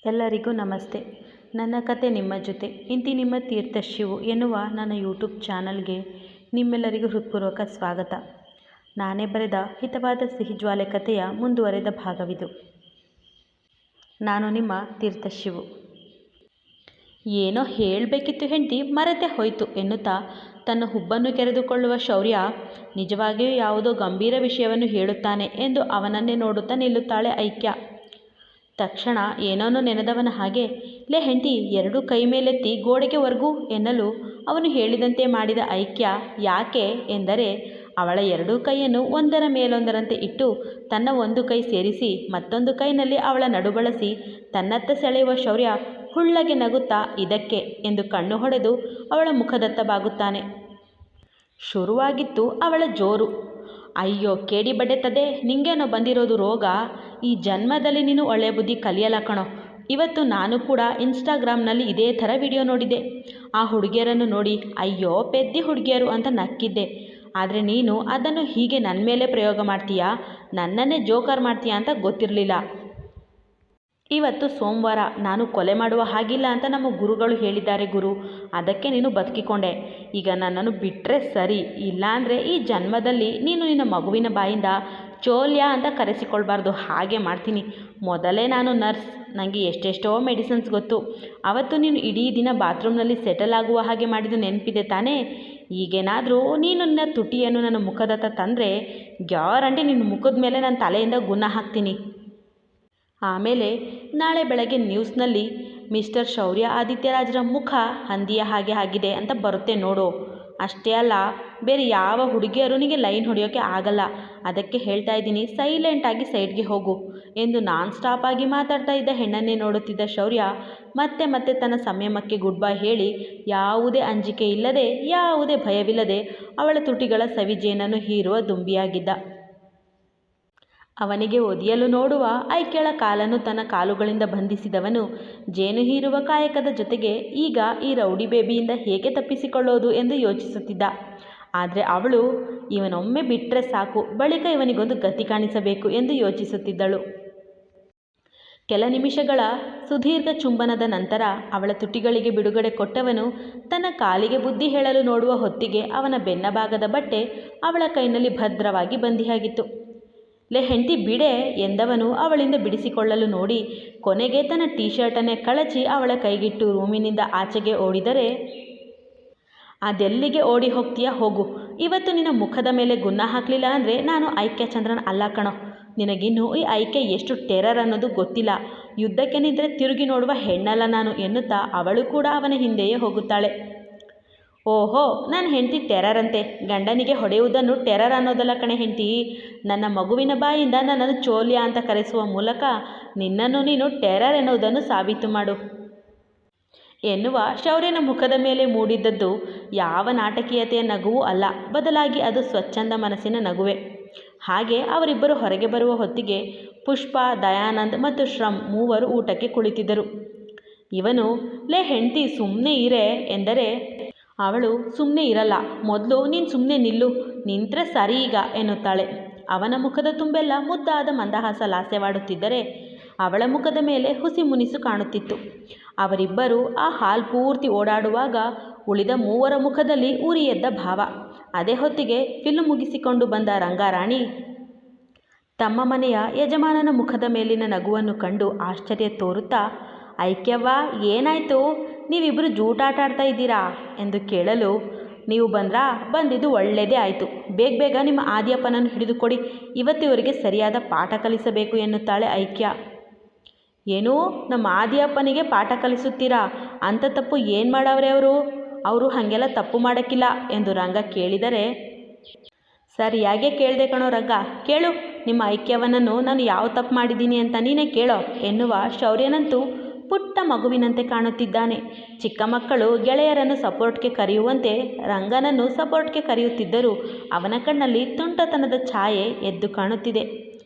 ಎಲ್ಲರಿಗೂ ನಮಸ್ತೆ. ನನ್ನ ಕತೆ ನಿಮ್ಮ ಜೊತೆ ಇಂತಿ ನಿಮ್ಮ ತೀರ್ಥಶಿವು ಎನ್ನುವ ನನ್ನ ಯೂಟ್ಯೂಬ್ ಚಾನಲ್ಗೆ ನಿಮ್ಮೆಲ್ಲರಿಗೂ ಹೃತ್ಪೂರ್ವಕ ಸ್ವಾಗತ. ನಾನೇ ಬರೆದ ಹಿತವಾದ ಸಿಹಿಜ್ವಾಲೆ ಕಥೆಯ ಮುಂದುವರೆದ ಭಾಗವಿದು. ನಾನು ನಿಮ್ಮ ತೀರ್ಥಶಿವು. ಏನೋ ಹೇಳಬೇಕಿತ್ತು ಹೆಂಡತಿ ಮರೆತೇ ಹೋಯಿತು ಎನ್ನುತ್ತಾ ತನ್ನ ಹುಬ್ಬನ್ನು ಕೆರೆದುಕೊಳ್ಳುವ ಶೌರ್ಯ ನಿಜವಾಗಿಯೂ ಯಾವುದೋ ಗಂಭೀರ ವಿಷಯವನ್ನು ಹೇಳುತ್ತಾನೆ ಎಂದು ಅವನನ್ನೇ ನೋಡುತ್ತಾ ನಿಲ್ಲುತ್ತಾಳೆ ಐಕ್ಯ. ತಕ್ಷಣ ಏನೋನೋ ನೆನೆದವನ ಹಾಗೆ, ಲೇ ಹೆಂಡತಿ, ಎರಡೂ ಕೈ ಮೇಲೆತ್ತಿ ಗೋಡೆಗೆ ಒರ್ಗು ಎನ್ನಲು ಅವನು ಹೇಳಿದಂತೆ ಮಾಡಿದ ಐಕ್ಯ ಯಾಕೆ ಎಂದರೆ, ಅವಳ ಎರಡೂ ಕೈಯನ್ನು ಒಂದರ ಮೇಲೊಂದರಂತೆ ಇಟ್ಟು ತನ್ನ ಒಂದು ಕೈ ಸೇರಿಸಿ ಮತ್ತೊಂದು ಕೈನಲ್ಲಿ ಅವಳ ನಡು ಬಳಸಿ ತನ್ನತ್ತ ಸೆಳೆಯುವ ಶೌರ್ಯ ಹುಳ್ಳಗೆ ನಗುತ್ತಾ ಇದಕ್ಕೆ ಎಂದು ಕಣ್ಣು ಹೊಡೆದು ಅವಳ ಮುಖದತ್ತ ಬಾಗುತ್ತಾನೆ. ಶುರುವಾಗಿತ್ತು ಅವಳ ಜೋರು. ಅಯ್ಯೋ ಕೇಡಿ ಬಡೆತದೆ, ನಿಂಗೇನೋ ಬಂದಿರೋದು ರೋಗ. ಈ ಜನ್ಮದಲ್ಲಿ ನೀನು ಒಳ್ಳೆ ಬುದ್ಧಿ ಕಲಿಯಲ್ಲ ಕಣೋ. ಇವತ್ತು ನಾನು ಕೂಡ ಇನ್ಸ್ಟಾಗ್ರಾಮ್ನಲ್ಲಿ ಇದೇ ಥರ ವಿಡಿಯೋ ನೋಡಿದ್ದೆ. ಆ ಹುಡುಗಿಯರನ್ನು ನೋಡಿ ಅಯ್ಯೋ ಪೆದ್ದಿ ಹುಡುಗಿಯರು ಅಂತ ನಕ್ಕಿದ್ದೆ. ಆದರೆ ನೀನು ಅದನ್ನು ಹೀಗೆ ನನ್ನ ಮೇಲೆ ಪ್ರಯೋಗ ಮಾಡ್ತೀಯಾ, ನನ್ನನ್ನೇ ಜೋಕರ್ ಮಾಡ್ತೀಯಾ ಅಂತ ಗೊತ್ತಿರಲಿಲ್ಲ. ಇವತ್ತು ಸೋಮವಾರ, ನಾನು ಕೊಲೆ ಮಾಡುವ ಹಾಗಿಲ್ಲ ಅಂತ ನಮ್ಮ ಗುರುಗಳು ಹೇಳಿದ್ದಾರೆ ಗುರು. ಅದಕ್ಕೆ ನೀನು ಬದುಕಿಕೊಂಡೆ. ಈಗ ನನ್ನನ್ನು ಬಿಟ್ಟರೆ ಸರಿ, ಇಲ್ಲಾಂದರೆ ಈ ಜನ್ಮದಲ್ಲಿ ನೀನು ನಿನ್ನ ಮಗುವಿನ ಬಾಯಿಂದ ಚೋಲ್ಯ ಅಂತ ಕರೆಸಿಕೊಳ್ಬಾರ್ದು, ಹಾಗೆ ಮಾಡ್ತೀನಿ. ಮೊದಲೇ ನಾನು ನರ್ಸ್, ನನಗೆ ಎಷ್ಟೆಷ್ಟೋ ಮೆಡಿಸಿನ್ಸ್ ಗೊತ್ತು. ಅವತ್ತು ನೀನು ಇಡೀ ದಿನ ಬಾತ್ರೂಮ್ನಲ್ಲಿ ಸೆಟಲ್ ಆಗುವ ಹಾಗೆ ಮಾಡಿದ್ದು ನೆನಪಿದೆ ತಾನೇ? ಈಗೇನಾದರೂ ನೀನು ನಿನ್ನ ತುಟಿಯನ್ನು ನನ್ನ ಮುಖದತ್ತ ತಂದರೆ ಗ್ಯಾರಂಟಿ ನಿನ್ನ ಮುಖದ ಮೇಲೆ ನನ್ನ ತಲೆಯಿಂದ ಗುಣ ಹಾಕ್ತೀನಿ. ಆಮೇಲೆ ನಾಳೆ ಬೆಳಗ್ಗೆ ನ್ಯೂಸ್ನಲ್ಲಿ ಮಿಸ್ಟರ್ ಶೌರ್ಯ ಆದಿತ್ಯರಾಜ್ರ ಮುಖ ಹಂದಿಯ ಹಾಗೆ ಆಗಿದೆ ಅಂತ ಬರುತ್ತೆ ನೋಡು. ಅಷ್ಟೇ ಅಲ್ಲ, ಬೇರೆ ಯಾವ ಹುಡುಗಿಯರು ನಿನಗೆ ಲೈನ್ ಹೊಡೆಯೋಕ್ಕೆ ಆಗಲ್ಲ. ಅದಕ್ಕೆ ಹೇಳ್ತಾ ಇದ್ದೀನಿ, ಸೈಲೆಂಟಾಗಿ ಸೈಡ್ಗೆ ಹೋಗು ಎಂದು ನಾನ್ ಸ್ಟಾಪ್ ಆಗಿ ಮಾತಾಡ್ತಾ ಇದ್ದ ಹೆಣ್ಣನ್ನೇ ನೋಡುತ್ತಿದ್ದ ಶೌರ್ಯ ಮತ್ತೆ ಮತ್ತೆ ತನ್ನ ಸಂಯಮಕ್ಕೆ ಗುಡ್ ಬೈ ಹೇಳಿ ಯಾವುದೇ ಅಂಜಿಕೆ ಇಲ್ಲದೆ ಯಾವುದೇ ಭಯವಿಲ್ಲದೆ ಅವಳ ತುಟಿಗಳ ಸವಿಜೇನನ್ನು ಹೀರುವ ದುಂಬಿಯಾಗಿದ್ದ. ಅವನಿಗೆ ಒದಿಯಲು ನೋಡುವ ಐಕ್ಯಳ ಕಾಲನ್ನು ತನ್ನ ಕಾಲುಗಳಿಂದ ಬಂಧಿಸಿದವನು ಜೇನು ಹೀರುವ ಕಾಯಕದ ಜೊತೆಗೆ ಈಗ ಈ ರೌಡಿ ಬೇಬಿಯಿಂದ ಹೇಗೆ ತಪ್ಪಿಸಿಕೊಳ್ಳೋದು ಎಂದು ಯೋಚಿಸುತ್ತಿದ್ದ. ಆದರೆ ಅವಳು ಇವನೊಮ್ಮೆ ಬಿಟ್ಟರೆ ಸಾಕು, ಬಳಿಕ ಇವನಿಗೊಂದು ಗತಿ ಕಾಣಿಸಬೇಕು ಎಂದು ಯೋಚಿಸುತ್ತಿದ್ದಳು. ಕೆಲ ನಿಮಿಷಗಳ ಸುದೀರ್ಘ ಚುಂಬನದ ನಂತರ ಅವಳ ತುಟಿಗಳಿಗೆ ಬಿಡುಗಡೆ ಕೊಟ್ಟವನು ತನ್ನ ಕಾಲಿಗೆ ಬುದ್ಧಿ ಹೇಳಲು ನೋಡುವ ಹೊತ್ತಿಗೆ ಅವನ ಬೆನ್ನ ಭಾಗದ ಬಟ್ಟೆ ಅವಳ ಕೈನಲ್ಲಿ ಭದ್ರವಾಗಿ ಬಂದಿಯಾಗಿತ್ತು. ಲೇ ಹೆಂಡತಿ ಬಿಡೆ ಎಂದವನು ಅವಳಿಂದ ಬಿಡಿಸಿಕೊಳ್ಳಲು ನೋಡಿ ಕೊನೆಗೆ ತನ್ನ ಟೀ ಶರ್ಟನ್ನೇ ಕಳಚಿ ಅವಳ ಕೈಗಿಟ್ಟು ರೂಮಿನಿಂದ ಆಚೆಗೆ ಓಡಿದರೆ, ಅದೆಲ್ಲಿಗೆ ಓಡಿ ಹೋಗ್ತೀಯಾ ಹೋಗು. ಇವತ್ತು ನಿನ್ನ ಮುಖದ ಮೇಲೆ ಗುನ್ನ ಹಾಕಲಿಲ್ಲ ಅಂದರೆ ನಾನು ಐಕ್ಯ ಚಂದ್ರನ್ ಅಲ್ಲ ಕಣೋ. ನಿನಗಿನ್ನೂ ಈ ಐಕ್ಯ ಎಷ್ಟು ಟೆರರ್ ಅನ್ನೋದು ಗೊತ್ತಿಲ್ಲ. ಯುದ್ಧಕ್ಕೆ ನಿಂತರೆ ತಿರುಗಿ ನೋಡುವ ಹೆಣ್ಣಲ್ಲ ನಾನು ಎನ್ನುತ್ತಾ ಅವಳು ಕೂಡ ಅವನ ಹಿಂದೆಯೇ ಹೋಗುತ್ತಾಳೆ. ಓಹೋ, ನನ್ನ ಹೆಂಡತಿ ಟೆರರ್ ಅಂತೆ. ಗಂಡನಿಗೆ ಹೊಡೆಯುವುದನ್ನು ಟೆರರ್ ಅನ್ನೋದಲ್ಲ ಕಣೆ ಹೆಂಡತಿ. ನನ್ನ ಮಗುವಿನ ಬಾಯಿಂದ ನನ್ನನ್ನು ಚೋಲ್ಯ ಅಂತ ಕರೆಸುವ ಮೂಲಕ ನಿನ್ನನ್ನು ನೀನು ಟೆರರ್ ಎನ್ನುವುದನ್ನು ಸಾಬೀತು ಮಾಡು ಎನ್ನುವ ಶೌರ್ಯನ ಮುಖದ ಮೇಲೆ ಮೂಡಿದ್ದದ್ದು ಯಾವ ನಾಟಕೀಯತೆಯ ನಗುವೂ ಅಲ್ಲ, ಬದಲಾಗಿ ಅದು ಸ್ವಚ್ಛಂದ ಮನಸ್ಸಿನ ನಗುವೆ. ಹಾಗೆ ಅವರಿಬ್ಬರು ಹೊರಗೆ ಬರುವ ಹೊತ್ತಿಗೆ ಪುಷ್ಪ, ದಯಾನಂದ್ ಮತ್ತು ಶ್ರಮ್ ಮೂವರು ಊಟಕ್ಕೆ ಕುಳಿತಿದ್ದರು. ಇವನು ಲೇ ಹೆಂಡತಿ ಸುಮ್ಮನೆ ಇರೇ ಎಂದರೆ ಅವಳು ಸುಮ್ಮನೆ ಇರಲ್ಲ, ಮೊದಲು ನೀನು ಸುಮ್ಮನೆ ನಿಲ್ಲು, ನಿಂತರೆ ಸರಿ ಈಗ ಎನ್ನುತ್ತಾಳೆ. ಅವನ ಮುಖದ ತುಂಬೆಲ್ಲ ಮುದ್ದಾದ ಮಂದಹಾಸ ಲಾಸ್ಯವಾಡುತ್ತಿದ್ದರೆ ಅವಳ ಮುಖದ ಮೇಲೆ ಹುಸಿ ಮುನಿಸು ಕಾಣುತ್ತಿತ್ತು. ಅವರಿಬ್ಬರು ಆ ಹಾಲ್ ಪೂರ್ತಿ ಓಡಾಡುವಾಗ ಉಳಿದ ಮೂವರ ಮುಖದಲ್ಲಿ ಉರಿ ಎದ್ದ ಭಾವ. ಅದೇ ಹೊತ್ತಿಗೆ ಫಿಲ್ಮ್ ಮುಗಿಸಿಕೊಂಡು ಬಂದ ರಂಗಾರಾಣಿ ತಮ್ಮ ಮನೆಯ ಯಜಮಾನನ ಮುಖದ ಮೇಲಿನ ನಗುವನ್ನು ಕಂಡು ಆಶ್ಚರ್ಯ ತೋರುತ್ತಾ, ಐಕ್ಯವ್ವ ಏನಾಯಿತು, ನೀವಿಬ್ಬರು ಜೂಟಾಟ ಆಡ್ತಾ ಇದ್ದೀರಾ ಎಂದು ಕೇಳಲು, ನೀವು ಬಂದಿದ್ದು ಒಳ್ಳೆಯದೇ ಆಯಿತು. ಬೇಗ ನಿಮ್ಮ ಆದಿಯಪ್ಪನನ್ನು ಹಿಡಿದುಕೊಡಿ, ಇವತ್ತಿವರಿಗೆ ಸರಿಯಾದ ಪಾಠ ಕಲಿಸಬೇಕು ಎನ್ನುತ್ತಾಳೆ ಐಕ್ಯ. ಏನೂ, ನಮ್ಮ ಆದಿಯಪ್ಪನಿಗೆ ಪಾಠ ಕಲಿಸುತ್ತೀರಾ? ಅಂಥ ತಪ್ಪು ಏನು ಮಾಡವ್ರೆ ಅವರು ಹಾಗೆಲ್ಲ ತಪ್ಪು ಮಾಡೋಕ್ಕಿಲ್ಲ ಎಂದು ರಂಗ ಕೇಳಿದರೆ, ಸರಿಯಾಗೇ ಕೇಳಿದೆ ಕಣೋ ರಂಗ, ಕೇಳು ನಿಮ್ಮ ಐಕ್ಯವನನ್ನು ನಾನು ಯಾವ ತಪ್ಪು ಮಾಡಿದ್ದೀನಿ ಅಂತ ನೀನೇ ಕೇಳೋ ಎನ್ನುವ ಶೌರ್ಯನಂತೂ ಪುಟ್ಟ ಮಗುವಿನಂತೆ ಕಾಣುತ್ತಿದ್ದಾನೆ. ಚಿಕ್ಕ ಮಕ್ಕಳು ಗೆಳೆಯರನ್ನು ಸಪೋರ್ಟ್ಗೆ ಕರೆಯುವಂತೆ ರಂಗನನ್ನು ಸಪೋರ್ಟ್ಗೆ ಕರೆಯುತ್ತಿದ್ದರೂ ಅವನ ಕಣ್ಣಲ್ಲಿ ತುಂಟತನದ ಛಾಯೆ ಎದ್ದು ಕಾಣುತ್ತಿದೆ.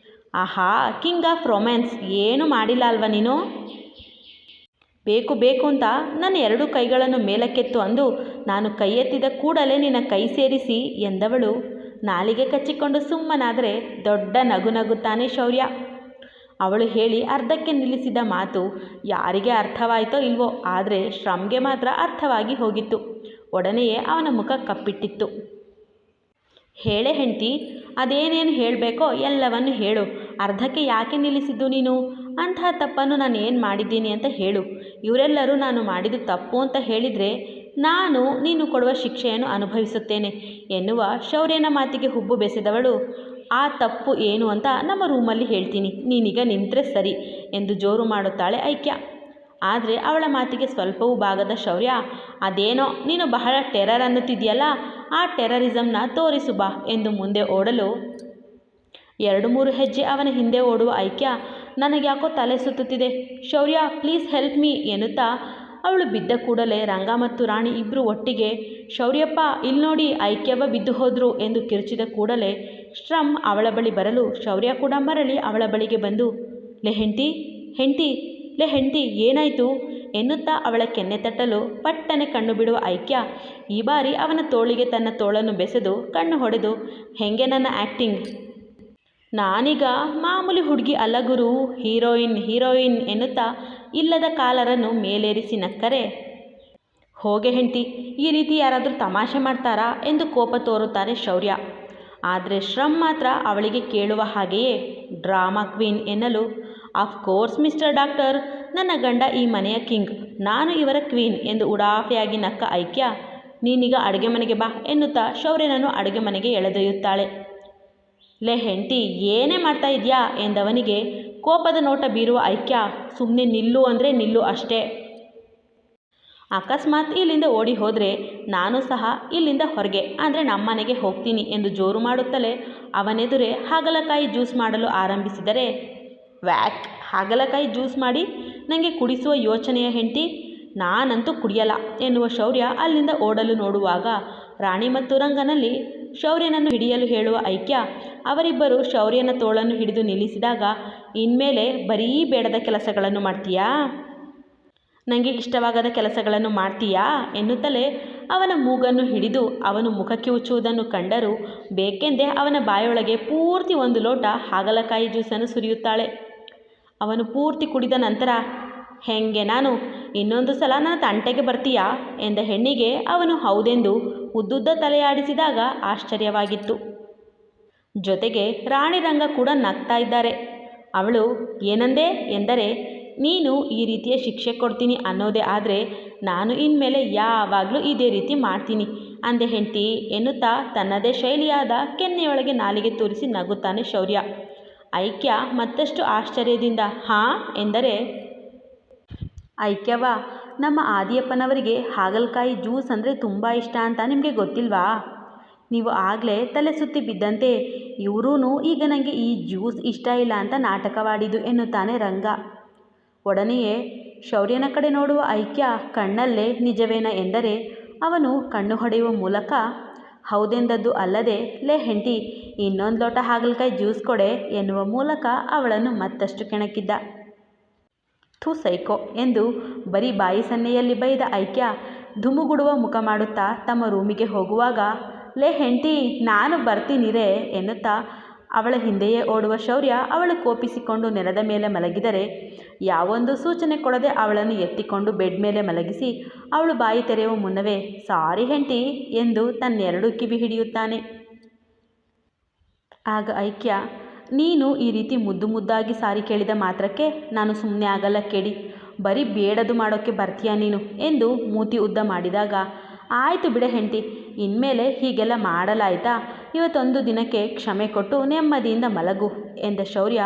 ಆಹಾ, ಕಿಂಗ್ ಆಫ್ ರೊಮ್ಯಾನ್ಸ್, ಏನು ಮಾಡಿಲ್ಲ ಅಲ್ವ ನೀನು? ಬೇಕು ಅಂತ ನನ್ನ ಎರಡು ಕೈಗಳನ್ನು ಮೇಲಕ್ಕೆತ್ತು ಅಂದು ನಾನು ಕೈ ಎತ್ತಿದ ಕೂಡಲೇ ನಿನ್ನ ಕೈ ಸೇರಿಸಿ ಎಂದವಳು ನಾಲಿಗೆ ಕಚ್ಚಿಕೊಂಡು ಸುಮ್ಮನಾದರೆ ದೊಡ್ಡ ನಗು ನಗುತ್ತಾನೆ ಶೌರ್ಯ. ಅವಳು ಹೇಳಿ ಅರ್ಧಕ್ಕೆ ನಿಲ್ಲಿಸಿದ ಮಾತು ಯಾರಿಗೆ ಅರ್ಥವಾಯಿತೋ ಇಲ್ವೋ, ಆದರೆ ಶ್ರಮ್ಗೆ ಮಾತ್ರ ಅರ್ಥವಾಗಿ ಹೋಗಿತ್ತು. ಒಡನೆಯೇ ಅವನ ಮುಖ ಕಪ್ಪಿಟ್ಟಿತ್ತು. ಹೇಳೆ ಹೆಂಡ್ತಿ, ಅದೇನೇನು ಹೇಳಬೇಕೋ ಎಲ್ಲವನ್ನು ಹೇಳು. ಅರ್ಧಕ್ಕೆ ಯಾಕೆ ನಿಲ್ಲಿಸಿದ್ದು ನೀನು? ಅಂತಹ ತಪ್ಪನ್ನು ನಾನು ಏನು ಮಾಡಿದ್ದೀನಿ ಅಂತ ಹೇಳು. ಇವರೆಲ್ಲರೂ ನಾನು ಮಾಡಿದ್ದು ತಪ್ಪು ಅಂತ ಹೇಳಿದರೆ ನಾನು ನೀನು ಕೊಡುವ ಶಿಕ್ಷೆಯನ್ನು ಅನುಭವಿಸುತ್ತೇನೆ ಎನ್ನುವ ಶೌರ್ಯನ ಮಾತಿಗೆ ಹುಬ್ಬು ಬೆಸೆದವಳು, ಆ ತಪ್ಪು ಏನು ಅಂತ ನಮ್ಮ ರೂಮಲ್ಲಿ ಹೇಳ್ತೀನಿ, ನೀನೀಗ ನಿಂತರೆ ಸರಿ ಎಂದು ಜೋರು ಮಾಡುತ್ತಾಳೆ ಐಕ್ಯ. ಆದರೆ ಅವಳ ಮಾತಿಗೆ ಸ್ವಲ್ಪವೂ ಬಾಗದ ಶೌರ್ಯ, ಅದೇನೋ ನೀನು ಬಹಳ ಟೆರರ್ ಅನ್ನುತ್ತಿದೆಯಲ್ಲ, ಆ ಟೆರರಿಸಮ್ನ ತೋರಿಸು ಬಾ ಎಂದು ಮುಂದೆ ಓಡಲು 2-3 ಹೆಜ್ಜೆ ಅವನ ಹಿಂದೆ ಓಡುವ ಐಕ್ಯ, ನನಗ್ಯಾಕೋ ತಲೆ ಸುತ್ತುತ್ತಿದೆ ಶೌರ್ಯ, ಪ್ಲೀಸ್ ಹೆಲ್ಪ್ ಮೀ ಎನ್ನುತ್ತಾ ಅವಳು ಬಿದ್ದ ಕೂಡಲೇ ರಂಗ ಮತ್ತು ರಾಣಿ ಇಬ್ಬರು ಒಟ್ಟಿಗೆ, ಶೌರ್ಯಪ್ಪ ಇಲ್ಲಿ ನೋಡಿ, ಐಕ್ಯವ ಬಿದ್ದು ಹೋದ್ರು ಎಂದು ಕಿರುಚಿದ ಕೂಡಲೇ ಶ್ರಮ್ ಅವಳ ಬಳಿ ಬರಲು ಶೌರ್ಯ ಕೂಡ ಮರಳಿ ಅವಳ ಬಳಿಗೆ ಬಂದು, ಲೇ ಹೆಂಡ್ತಿ ಹೆಂಡ್ತಿ ಲೇ ಹೆಂಡ್ತಿ ಏನಾಯಿತು ಎನ್ನುತ್ತಾ ಅವಳ ಕೆನ್ನೆ ತಟ್ಟಲು ಪಟ್ಟನೆ ಕಣ್ಣು ಬಿಡುವ ಐಕ್ಯ ಈ ಬಾರಿ ಅವನ ತೋಳಿಗೆ ತನ್ನ ತೋಳನ್ನು ಬೆಸೆದು ಕಣ್ಣು ಹೊಡೆದು, ಹೆಂಗೆ ನನ್ನ ಆ್ಯಕ್ಟಿಂಗ್? ನಾನೀಗ ಮಾಮೂಲಿ ಹುಡುಗಿ ಅಲ್ಲ ಗುರು, ಹೀರೋಯಿನ್ ಹೀರೋಯಿನ್ ಎನ್ನುತ್ತಾ ಇಲ್ಲದ ಕಾಲರನ್ನು ಮೇಲೇರಿಸಿ ನಕ್ಕರೆ, ಹೋಗೆ ಹೆಂಡ್ತಿ, ಈ ರೀತಿ ಯಾರಾದರೂ ತಮಾಷೆ ಮಾಡ್ತಾರಾ ಎಂದು ಕೋಪ ತೋರುತ್ತಾನೆ ಶೌರ್ಯ. ಆದರೆ ಶ್ರಮ್ ಮಾತ್ರ ಅವಳಿಗೆ ಕೇಳುವ ಹಾಗೆಯೇ ಡ್ರಾಮಾ ಕ್ವೀನ್ ಎನ್ನಲು, ಆಫ್ ಕೋರ್ಸ್ ಮಿಸ್ಟರ್ ಡಾಕ್ಟರ್, ನನ್ನ ಗಂಡ ಈ ಮನೆಯ ಕಿಂಗ್, ನಾನು ಇವರ ಕ್ವೀನ್ ಎಂದು ಉಡಾಫೆಯಾಗಿ ನಕ್ಕ ಐಕ್ಯ, ನೀನೀಗ ಅಡುಗೆ ಮನೆಗೆ ಬಾ ಎನ್ನುತ್ತಾ ಶೌರ್ಯನನ್ನು ಅಡುಗೆ ಮನೆಗೆ ಎಳೆದೊಯ್ಯುತ್ತಾಳೆ. ಲೇ ಹೆಂಡ್ತಿ ಏನೇ ಮಾಡ್ತಾ ಇದೆಯಾ ಎಂದವನಿಗೆ ಕೋಪದ ನೋಟ ಬೀರುವ ಐಕ್ಯ, ಸುಮ್ಮನೆ ನಿಲ್ಲು ಅಂದರೆ ನಿಲ್ಲು ಅಷ್ಟೇ. ಅಕಸ್ಮಾತ್ ಇಲ್ಲಿಂದ ಓಡಿ ಹೋದರೆ ನಾನು ಸಹ ಇಲ್ಲಿಂದ ಹೊರಗೆ ಅಂದರೆ ನಮ್ಮನೆಗೆ ಹೋಗ್ತೀನಿ ಎಂದು ಜೋರು ಮಾಡುತ್ತಲೇ ಅವನೆದುರೇ ಹಾಗಲಕಾಯಿ ಜ್ಯೂಸ್ ಮಾಡಲು ಆರಂಭಿಸಿದರೆ, ವ್ಯಾಕ್, ಹಾಗಲಕಾಯಿ ಜ್ಯೂಸ್ ಮಾಡಿ ನನಗೆ ಕುಡಿಸುವ ಯೋಚನೆಯ ಹೆಂಡ್ತಿ, ನಾನಂತೂ ಕುಡಿಯಲ್ಲ ಎನ್ನುವ ಶೌರ್ಯ ಅಲ್ಲಿಂದ ಓಡಲು ನೋಡುವಾಗ ರಾಣಿ ಮತ್ತು ರಂಗನಲ್ಲಿ ಶೌರ್ಯನನ್ನು ಹಿಡಿಯಲು ಹೇಳುವ ಐಕ್ಯ ಅವರಿಬ್ಬರು ಶೌರ್ಯನ ತೋಳನ್ನು ಹಿಡಿದು ನಿಲ್ಲಿಸಿದಾಗ, ಇನ್ಮೇಲೆ ಬರೀ ಬೇಡದ ಕೆಲಸಗಳನ್ನು ಮಾಡ್ತೀಯಾ, ನನಗೆ ಇಷ್ಟವಾಗದ ಕೆಲಸಗಳನ್ನು ಮಾಡ್ತೀಯಾ ಎನ್ನುತ್ತಲೇ ಅವನ ಮೂಗನ್ನು ಹಿಡಿದು ಅವನು ಮುಖ ಕಿವುಚುವುದನ್ನು ಕಂಡರೂ ಬೇಕೆಂದೇ ಅವನ ಬಾಯೊಳಗೆ ಪೂರ್ತಿ 1 ಲೋಟ ಹಾಗಲಕಾಯಿ ಜ್ಯೂಸನ್ನು ಸುರಿಯುತ್ತಾಳೆ. ಅವನು ಪೂರ್ತಿ ಕುಡಿದ ನಂತರ, ಹೆಂಗೆ ನಾನು ಇನ್ನೊಂದು ಸಲ ನನ್ನ ತಂಟೆಗೆ ಬರ್ತೀಯಾ ಎಂದ ಹೆಣ್ಣಿಗೆ ಅವನು ಹೌದೆಂದು ಉದ್ದುದ್ದ ತಲೆಯಾಡಿಸಿದಾಗ ಆಶ್ಚರ್ಯವಾಗಿತ್ತು. ಜೊತೆಗೆ ರಾಣಿ ರಂಗ ಕೂಡ ನಗ್ತಾ ಇದ್ದಾರೆ. ಅವಳು ಏನಂದೆ ಎಂದರೆ, ನೀನು ಈ ರೀತಿಯ ಶಿಕ್ಷೆ ಕೊಡ್ತೀನಿ ಅನ್ನೋದೇ ಆದರೆ ನಾನು ಇನ್ಮೇಲೆ ಯಾವಾಗಲೂ ಇದೇ ರೀತಿ ಮಾಡ್ತೀನಿ ಅಂದೆ ಹೆಂಡ್ತಿ ಎನ್ನುತ್ತಾ ತನ್ನದೇ ಶೈಲಿಯಾದ ಕೆನ್ನೆಯೊಳಗೆ ನಾಲಿಗೆ ತೋರಿಸಿ ನಗುತ್ತಾನೆ ಶೌರ್ಯ. ಐಕ್ಯ ಮತ್ತಷ್ಟು ಆಶ್ಚರ್ಯದಿಂದ ಹಾಂ ಎಂದರೆ, ಐಕ್ಯವ, ನಮ್ಮ ಆದಿಯಪ್ಪನವರಿಗೆ ಹಾಗಲಕಾಯಿ ಜ್ಯೂಸ್ ಅಂದರೆ ತುಂಬ ಇಷ್ಟ ಅಂತ ನಿಮಗೆ ಗೊತ್ತಿಲ್ವಾ? ನೀವು ಆಗಲೇ ತಲೆ ಸುತ್ತಿ ಬಿದ್ದಂತೆ ಇವರೂ ಈಗ ನನಗೆ ಈ ಜ್ಯೂಸ್ ಇಷ್ಟ ಇಲ್ಲ ಅಂತ ನಾಟಕವಾಡಿದ್ದು ಎನ್ನುತ್ತಾನೆ ರಂಗ. ಒಡನೆಯೇ ಶೌರ್ಯನ ಕಡೆ ನೋಡುವ ಐಕ್ಯ ಕಣ್ಣಲ್ಲೇ ನಿಜವೇನ ಎಂದರೆ ಅವನು ಕಣ್ಣು ಹೊಡೆಯುವ ಮೂಲಕ ಹೌದೆಂದದ್ದು ಅಲ್ಲದೆ, ಲೇ ಹೆಂಡ್ತಿ ಇನ್ನೊಂದು ಲೋಟ ಹಾಗಲಕಾಯಿ ಜ್ಯೂಸ್ ಕೊಡೆ ಎನ್ನುವ ಮೂಲಕ ಅವಳನ್ನು ಮತ್ತಷ್ಟು ಕೆಣಕಿದ್ದ. ಥು ಸೈಕೋ ಎಂದು ಬರೀ ಬಾಯಿ ಸನ್ನೆಯಲ್ಲಿ ಬೈದ ಐಕ್ಯ ಧುಮುಗುಡುವ ಮುಖ ಮಾಡುತ್ತಾ ತಮ್ಮ ರೂಮಿಗೆ ಹೋಗುವಾಗ, ಲೇ ಹೆಂಡ್ತಿ ನಾನು ಬರ್ತೀನಿರೇ ಎನ್ನುತ್ತಾ ಅವಳ ಹಿಂದೆಯೇ ಓಡುವ ಶೌರ್ಯ ಅವಳು ಕೋಪಿಸಿಕೊಂಡು ನೆಲದ ಮೇಲೆ ಮಲಗಿದರೆ ಯಾವೊಂದು ಸೂಚನೆ ಕೊಡದೆ ಅವಳನ್ನು ಎತ್ತಿಕೊಂಡು ಬೆಡ್ ಮೇಲೆ ಮಲಗಿಸಿ ಅವಳು ಬಾಯಿ ತೆರೆಯುವ ಮುನ್ನವೇ ಸಾರಿ ಹೆಂಡ್ತಿ ಎಂದು ತನ್ನೆರಡು ಕಿವಿ ಹಿಡಿಯುತ್ತಾನೆ. ಆಗ ಐಕ್ಯ, ನೀನು ಈ ರೀತಿ ಮುದ್ದು ಮುದ್ದಾಗಿ ಸಾರಿ ಕೇಳಿದ ಮಾತ್ರಕ್ಕೆ ನಾನು ಸುಮ್ಮನೆ ಆಗಲ್ಲ ಕೇಳಿ, ಬರೀ ಬೇಡದು ಮಾಡೋಕ್ಕೆ ಬರ್ತೀಯಾ ನೀನು ಎಂದು ಮೂತಿ ಉದ್ದ ಮಾಡಿದಾಗ, ಆಯಿತು ಬಿಡೆ ಹೆಂಡ್ತಿ, ಇನ್ಮೇಲೆ ಹೀಗೆಲ್ಲ ಮಾಡಲಾಯ್ತಾ, ಇವತ್ತೊಂದು ದಿನಕ್ಕೆ ಕ್ಷಮೆ ಕೊಟ್ಟು ನೆಮ್ಮದಿಯಿಂದ ಮಲಗು ಎಂದ ಶೌರ್ಯ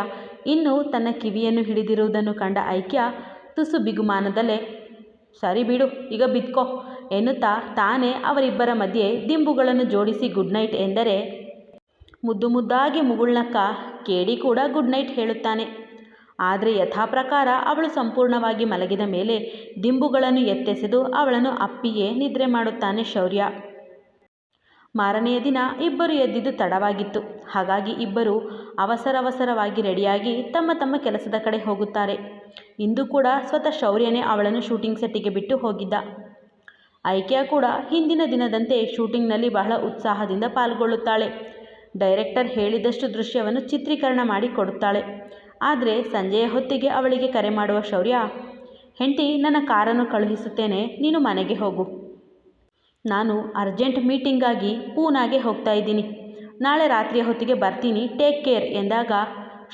ಇನ್ನೂ ತನ್ನ ಕಿವಿಯನ್ನು ಹಿಡಿದಿರುವುದನ್ನು ಕಂಡ ಐಕ್ಯ ತುಸು ಬಿಗುಮಾನದಲ್ಲೇ, ಸರಿ ಬಿಡು ಈಗ ಬಿದ್ಕೋ ಎನ್ನುತ್ತಾ ತಾನೇ ಅವರಿಬ್ಬರ ಮಧ್ಯೆ ದಿಂಬುಗಳನ್ನು ಜೋಡಿಸಿ ಗುಡ್ ನೈಟ್ ಎಂದರೆ ಮುದ್ದು ಮುದ್ದಾಗಿ ಮುಗುಳ್ನಕ್ಕ ಕೇಳಿ ಕೂಡ ಗುಡ್ ನೈಟ್ ಹೇಳುತ್ತಾನೆ. ಆದರೆ ಯಥಾಪ್ರಕಾರ ಅವಳು ಸಂಪೂರ್ಣವಾಗಿ ಮಲಗಿದ ಮೇಲೆ ದಿಂಬುಗಳನ್ನು ಎತ್ತೆಸೆದು ಅವಳನ್ನು ಅಪ್ಪಿಯೇ ನಿದ್ರೆ ಮಾಡುತ್ತಾನೆ ಶೌರ್ಯ. ಮಾರನೆಯ ದಿನ ಇಬ್ಬರು ಎದ್ದಿದ್ದು ತಡವಾಗಿತ್ತು. ಹಾಗಾಗಿ ಇಬ್ಬರು ಅವಸರವಾಗಿ ರೆಡಿಯಾಗಿ ತಮ್ಮ ತಮ್ಮ ಕೆಲಸದ ಕಡೆ ಹೋಗುತ್ತಾರೆ. ಇಂದು ಕೂಡ ಸ್ವತಃ ಶೌರ್ಯನೇ ಅವಳನ್ನು ಶೂಟಿಂಗ್ ಸೆಟ್ಟಿಗೆ ಬಿಟ್ಟು ಹೋಗಿದ್ದ. ಐಕ್ಯ ಕೂಡ ಹಿಂದಿನ ದಿನದಂತೆ ಶೂಟಿಂಗ್ನಲ್ಲಿ ಬಹಳ ಉತ್ಸಾಹದಿಂದ ಪಾಲ್ಗೊಳ್ಳುತ್ತಾಳೆ. ಡೈರೆಕ್ಟರ್ ಹೇಳಿದಷ್ಟು ದೃಶ್ಯವನ್ನು ಚಿತ್ರೀಕರಣ ಮಾಡಿ ಕೊಡುತ್ತಾಳೆ. ಆದರೆ ಸಂಜೆಯ ಹೊತ್ತಿಗೆ ಅವಳಿಗೆ ಕರೆ ಮಾಡುವ ಶೌರ್ಯ, ಹೆಂಡತಿ ನನ್ನ ಕಾರನ್ನು ಕಳುಹಿಸುತ್ತೇನೆ, ನೀನು ಮನೆಗೆ ಹೋಗು. ನಾನು ಅರ್ಜೆಂಟ್ ಮೀಟಿಂಗಾಗಿ ಪೂನಾಗೆ ಹೋಗ್ತಾ ಇದ್ದೀನಿ. ನಾಳೆ ರಾತ್ರಿಯ ಹೊತ್ತಿಗೆ ಬರ್ತೀನಿ, ಟೇಕ್ ಕೇರ್ ಎಂದಾಗ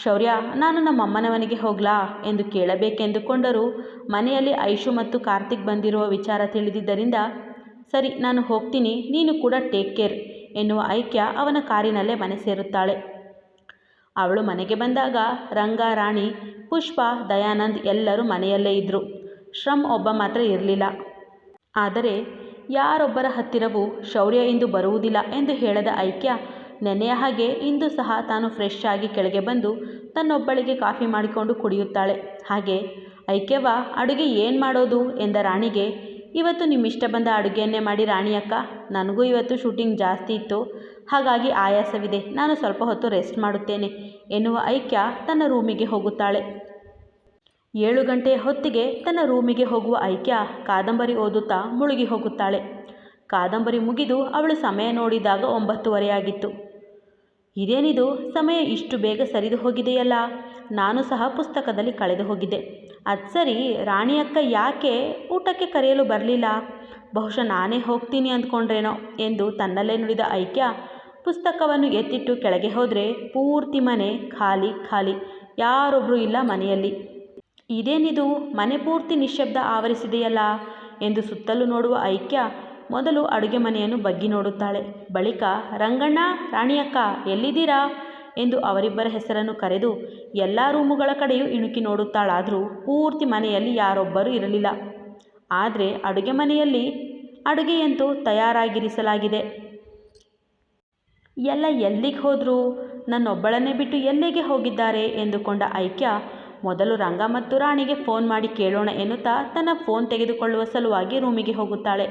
ಶೌರ್ಯ, ನಾನು ನಮ್ಮಮ್ಮನ ಮನೆಗೆ ಹೋಗ್ಲಾ ಎಂದು ಕೇಳಬೇಕೆಂದುಕೊಂಡರೂ ಮನೆಯಲ್ಲಿ ಐಶು ಮತ್ತು ಕಾರ್ತಿಕ್ ಬಂದಿರುವ ವಿಚಾರ ತಿಳಿದಿದ್ದರಿಂದ, ಸರಿ ನಾನು ಹೋಗ್ತೀನಿ, ನೀನು ಕೂಡ ಟೇಕ್ ಕೇರ್ ಎನ್ನುವ ಐಕ್ಯ ಅವನ ಕಾರಿನಲ್ಲೇ ಮನೆ ಸೇರುತ್ತಾಳೆ. ಅವಳು ಮನೆಗೆ ಬಂದಾಗ ರಂಗ, ರಾಣಿ, ಪುಷ್ಪ, ದಯಾನಂದ್ ಎಲ್ಲರೂ ಮನೆಯಲ್ಲೇ ಇದ್ದರು. ಶ್ರಮ್ ಒಬ್ಬ ಮಾತ್ರ ಇರಲಿಲ್ಲ. ಆದರೆ ಯಾರೊಬ್ಬರ ಹತ್ತಿರವೂ ಶೌರ್ಯ ಇಂದು ಬರುವುದಿಲ್ಲ ಎಂದು ಹೇಳದ ಐಕ್ಯ ನೆನೆಯ ಹಾಗೆ ಇಂದು ಸಹ ತಾನು ಫ್ರೆಶ್ ಆಗಿ ಕೆಳಗೆ ಬಂದು ತನ್ನೊಬ್ಬಳಿಗೆ ಕಾಫಿ ಮಾಡಿಕೊಂಡು ಕುಡಿಯುತ್ತಾಳೆ. ಹಾಗೆ ಐಕ್ಯವ್ವ, ಅಡುಗೆ ಏನು ಮಾಡೋದು ಎಂದ ರಾಣಿಗೆ, ಇವತ್ತು ನಿಮ್ಮಿಷ್ಟ ಬಂದ ಅಡುಗೆಯನ್ನೇ ಮಾಡಿ ರಾಣಿ ಅಕ್ಕ, ನನಗೂ ಇವತ್ತು ಶೂಟಿಂಗ್ ಜಾಸ್ತಿ ಇತ್ತು, ಹಾಗಾಗಿ ಆಯಾಸವಿದೆ, ನಾನು ಸ್ವಲ್ಪ ಹೊತ್ತು ರೆಸ್ಟ್ ಮಾಡುತ್ತೇನೆ ಎನ್ನುವ ಐಕ್ಯ ತನ್ನ ರೂಮಿಗೆ ಹೋಗುತ್ತಾಳೆ. 7 ಗಂಟೆಯ ಹೊತ್ತಿಗೆ ತನ್ನ ರೂಮಿಗೆ ಹೋಗುವ ಐಕ್ಯ ಕಾದಂಬರಿ ಓದುತ್ತಾ ಮುಳುಗಿ ಹೋಗುತ್ತಾಳೆ. ಕಾದಂಬರಿ ಮುಗಿದು ಅವಳು ಸಮಯ ನೋಡಿದಾಗ 9:30 ಆಗಿತ್ತು. ಇದೇನಿದು, ಸಮಯ ಇಷ್ಟು ಬೇಗ ಸರಿದು ಹೋಗಿದೆಯಲ್ಲ, ನಾನು ಸಹ ಪುಸ್ತಕದಲ್ಲಿ ಕಳೆದು ಹೋಗಿದ್ದೆ. ಅದು ಸರಿ, ರಾಣಿ ಅಕ್ಕ ಯಾಕೆ ಊಟಕ್ಕೆ ಕರೆಯಲು ಬರಲಿಲ್ಲ, ಬಹುಶಃ ನಾನೇ ಹೋಗ್ತೀನಿ ಅಂದ್ಕೊಂಡ್ರೇನೋ ಎಂದು ತನ್ನಲ್ಲೇ ನುಡಿದ ಐಕ್ಯ ಪುಸ್ತಕವನ್ನು ಎತ್ತಿಟ್ಟು ಕೆಳಗೆ ಹೋದರೆ ಪೂರ್ತಿ ಮನೆ ಖಾಲಿ ಖಾಲಿ, ಯಾರೊಬ್ಬರೂ ಇಲ್ಲ ಮನೆಯಲ್ಲಿ. ಇದೇನಿದು, ಮನೆ ಪೂರ್ತಿ ನಿಶ್ಶಬ್ದ ಆವರಿಸಿದೆಯಲ್ಲ ಎಂದು ಸುತ್ತಲೂ ನೋಡುವ ಐಕ್ಯ ಮೊದಲು ಅಡುಗೆ ಮನೆಯನ್ನು ಬಗ್ಗಿ ನೋಡುತ್ತಾಳೆ. ಬಳಿಕ ರಂಗಣ್ಣ, ರಾಣಿಯಕ್ಕ ಎಲ್ಲಿದ್ದೀರಾ ಎಂದು ಅವರಿಬ್ಬರ ಹೆಸರನ್ನು ಕರೆದು ಎಲ್ಲ ರೂಮುಗಳ ಕಡೆಯೂ ಇಣುಕಿ ನೋಡುತ್ತಾಳಾದರೂ ಪೂರ್ತಿ ಮನೆಯಲ್ಲಿ ಯಾರೊಬ್ಬರೂ ಇರಲಿಲ್ಲ. ಆದರೆ ಅಡುಗೆ ಮನೆಯಲ್ಲಿ ಅಡುಗೆಯಂತೂ ತಯಾರಾಗಿರಿಸಲಾಗಿದೆ. ಎಲ್ಲ ಎಲ್ಲಿಗೆ ಹೋದರು, ನನ್ನೊಬ್ಬಳನ್ನೇ ಬಿಟ್ಟು ಎಲ್ಲಿಗೆ ಹೋಗಿದ್ದಾರೆ ಎಂದುಕೊಂಡ ಐಕ್ಯ ಮೊದಲು ರಂಗ ಮತ್ತು ರಾಣಿಗೆ ಫೋನ್ ಮಾಡಿ ಕೇಳೋಣ ಎನ್ನುತ್ತಾ ತನ್ನ ಫೋನ್ ತೆಗೆದುಕೊಳ್ಳುವ ಸಲುವಾಗಿ ರೂಮಿಗೆ ಹೋಗುತ್ತಾಳೆ.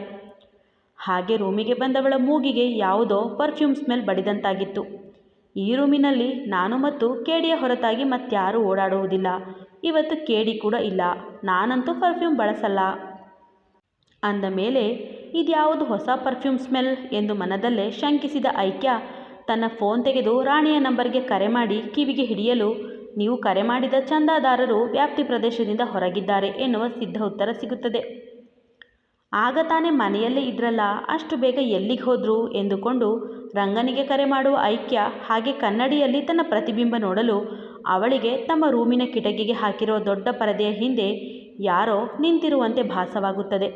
ಹಾಗೆ ರೂಮಿಗೆ ಬಂದವಳ ಮೂಗಿಗೆ ಯಾವುದೋ ಪರ್ಫ್ಯೂಮ್ ಸ್ಮೆಲ್ ಬಡಿದಂತಾಗಿತ್ತು. ಈ ರೂಮಿನಲ್ಲಿ ನಾನು ಮತ್ತು ಕೇಡಿಯ ಹೊರತಾಗಿ ಮತ್ಯಾರೂ ಓಡಾಡುವುದಿಲ್ಲ, ಇವತ್ತು ಕೇಡಿ ಕೂಡ ಇಲ್ಲ, ನಾನಂತೂ ಪರ್ಫ್ಯೂಮ್ ಬಳಸಲ್ಲ ಅಂದ ಮೇಲೆ ಇದ್ಯಾವುದು ಹೊಸ ಪರ್ಫ್ಯೂಮ್ ಸ್ಮೆಲ್ ಎಂದು ಮನದಲ್ಲೇ ಶಂಕಿಸಿದ ಐಕ್ಯ ತನ್ನ ಫೋನ್ ತೆಗೆದು ರಾಣಿಯ ನಂಬರ್ಗೆ ಕರೆ ಮಾಡಿ ಕಿವಿಗೆ ಹಿಡಿಯಲು, ನೀವು ಕರೆ ಮಾಡಿದ ಚಂದಾದಾರರು ವ್ಯಾಪ್ತಿ ಪ್ರದೇಶದಿಂದ ಹೊರಗಿದ್ದಾರೆ ಎನ್ನುವ ಸಿದ್ಧ ಉತ್ತರ ಸಿಗುತ್ತದೆ. ಆಗ ತಾನೇ ಮನೆಯಲ್ಲೇ ಇದ್ರಲ್ಲ, ಅಷ್ಟು ಬೇಗ ಎಲ್ಲಿಗೆ ಹೋದ್ರು ಎಂದುಕೊಂಡು ರಂಗನಿಗೆ ಕರೆ ಮಾಡುವ ಐಕ್ಯ ಹಾಗೆ ಕನ್ನಡಿಯಲ್ಲಿ ತನ್ನ ಪ್ರತಿಬಿಂಬ ನೋಡಲು ಅವಳಿಗೆ ತಮ್ಮ ರೂಮಿನ ಕಿಟಕಿಗೆ ಹಾಕಿರುವ ದೊಡ್ಡ ಪರದೆಯ ಹಿಂದೆ ಯಾರೋ ನಿಂತಿರುವಂತೆ ಭಾಸವಾಗುತ್ತದೆ.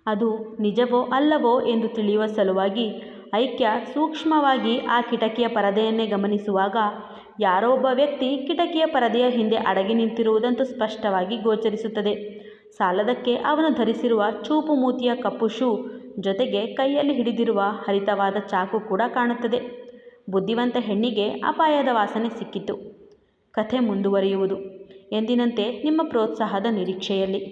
ಅದು ನಿಜವೋ ಅಲ್ಲವೋ ಎಂದು ತಿಳಿಯುವ ಸಲುವಾಗಿ ಐಕ್ಯ ಸೂಕ್ಷ್ಮವಾಗಿ ಆ ಕಿಟಕಿಯ ಪರದೆಯನ್ನೇ ಗಮನಿಸುವಾಗ ಯಾರೋ ಒಬ್ಬ ವ್ಯಕ್ತಿ ಕಿಟಕಿಯ ಪರದೆಯ ಹಿಂದೆ ಅಡಗಿ ನಿಂತಿರುವುದಂತೂ ಸ್ಪಷ್ಟವಾಗಿ ಗೋಚರಿಸುತ್ತದೆ. ಸಾಲದಕ್ಕೆ ಅವನು ಧರಿಸಿರುವ ಚೂಪು ಮೂತಿಯ ಕಪ್ಪು ಶೂ ಜೊತೆಗೆ ಕೈಯಲ್ಲಿ ಹಿಡಿದಿರುವ ಹರಿತವಾದ ಚಾಕು ಕೂಡ ಕಾಣುತ್ತದೆ. ಬುದ್ಧಿವಂತ ಹೆಣ್ಣಿಗೆ ಅಪಾಯದ ವಾಸನೆ ಸಿಕ್ಕಿತು. ಕಥೆ ಮುಂದುವರಿಯುವುದು ಎಂದಿನಂತೆ ನಿಮ್ಮ ಪ್ರೋತ್ಸಾಹದ ನಿರೀಕ್ಷೆಯಲ್ಲಿ.